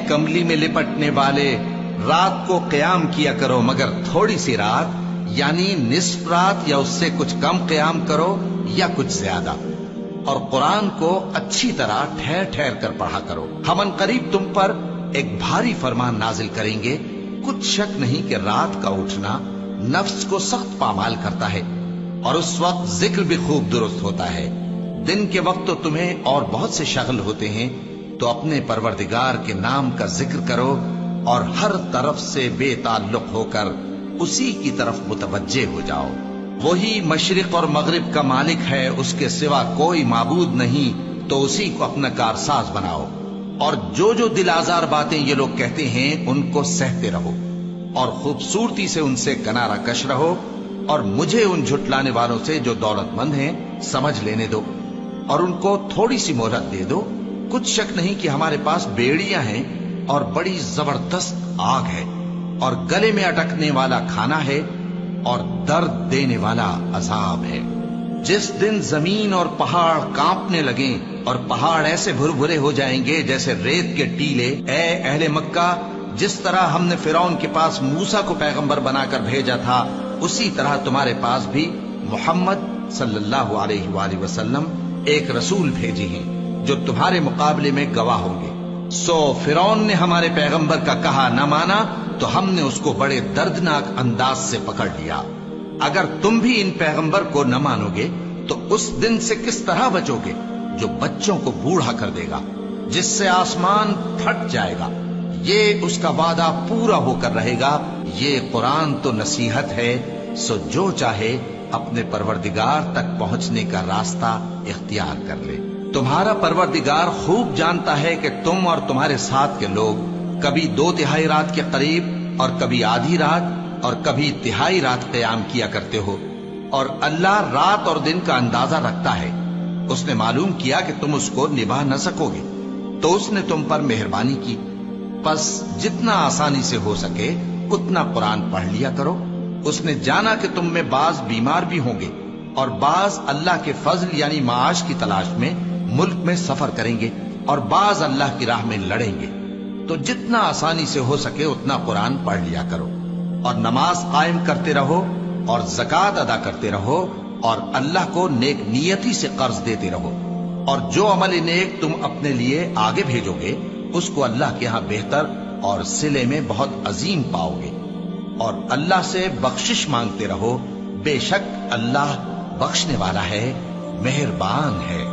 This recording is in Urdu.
کملی میں لپٹنے والے، رات کو قیام کیا کرو مگر تھوڑی سی رات، یعنی نصف رات یا اس سے کچھ کم قیام کرو یا کچھ زیادہ، اور قرآن کو اچھی طرح ٹھہر ٹھہر کر پڑھا کرو۔ ہم ان قریب تم پر ایک بھاری فرمان نازل کریں گے، کچھ شک نہیں کہ رات کا اٹھنا نفس کو سخت پامال کرتا ہے، اور اس وقت ذکر بھی خوب درست ہوتا ہے۔ دن کے وقت تو تمہیں اور بہت سے شغل ہوتے ہیں، تو اپنے پروردگار کے نام کا ذکر کرو اور ہر طرف سے بے تعلق ہو کر اسی کی طرف متوجہ ہو جاؤ۔ وہی مشرق اور مغرب کا مالک ہے، اس کے سوا کوئی معبود نہیں، تو اسی کو اپنا کارساز بناؤ۔ اور جو دل آزار باتیں یہ لوگ کہتے ہیں ان کو سہتے رہو، اور خوبصورتی سے ان سے کنارہ کش رہو، اور مجھے ان جھٹلانے والوں سے جو دولت مند ہیں سمجھ لینے دو، اور ان کو تھوڑی سی مہلت دے دو۔ کچھ شک نہیں کہ ہمارے پاس بیڑیاں ہیں اور بڑی زبردست آگ ہے، اور گلے میں اٹکنے والا کھانا ہے، اور درد دینے والا عذاب ہے۔ جس دن زمین اور پہاڑ کانپنے لگیں اور پہاڑ ایسے بھربھرے ہو جائیں گے جیسے ریت کے ٹیلے، اے اہل مکہ، جس طرح ہم نے فرعون کے پاس موسیٰ کو پیغمبر بنا کر بھیجا تھا، اسی طرح تمہارے پاس بھی محمد صلی اللہ علیہ وآلہ وسلم ایک رسول بھیجے ہیں جو تمہارے مقابلے میں گواہ ہوں گے۔ سو فرعون نے ہمارے پیغمبر کا کہا نہ مانا تو ہم نے اس کو بڑے دردناک انداز سے پکڑ لیا۔ اگر تم بھی ان پیغمبر کو نہ مانو گے تو اس دن سے کس طرح بچو گے جو بچوں کو بوڑھا کر دے گا، جس سے آسمان پھٹ جائے گا۔ یہ اس کا وعدہ پورا ہو کر رہے گا۔ یہ قرآن تو نصیحت ہے، سو جو چاہے اپنے پروردگار تک پہنچنے کا راستہ اختیار کر لے۔ تمہارا پروردگار خوب جانتا ہے کہ تم اور تمہارے ساتھ کے لوگ کبھی 2/3 رات کے قریب اور کبھی آدھی رات اور کبھی تہائی رات قیام کیا کرتے ہو، اور اللہ رات اور دن کا اندازہ رکھتا ہے۔ اس نے معلوم کیا کہ تم اس کو نبھا نہ سکو گے، تو اس نے تم پر مہربانی کی، پس جتنا آسانی سے ہو سکے اتنا قرآن پڑھ لیا کرو۔ اس نے جانا کہ تم میں بعض بیمار بھی ہوں گے، اور بعض اللہ کے فضل یعنی معاش کی تلاش میں ملک میں سفر کریں گے، اور بعض اللہ کی راہ میں لڑیں گے، تو جتنا آسانی سے ہو سکے اتنا قرآن پڑھ لیا کرو، اور نماز قائم کرتے رہو، اور زکوٰۃ ادا کرتے رہو، اور اللہ کو نیک نیتی سے قرض دیتے رہو، اور جو عمل نیک تم اپنے لیے آگے بھیجو گے اس کو اللہ کے ہاں بہتر اور صلے میں بہت عظیم پاؤ گے، اور اللہ سے بخشش مانگتے رہو، بے شک اللہ بخشنے والا ہے، مہربان ہے۔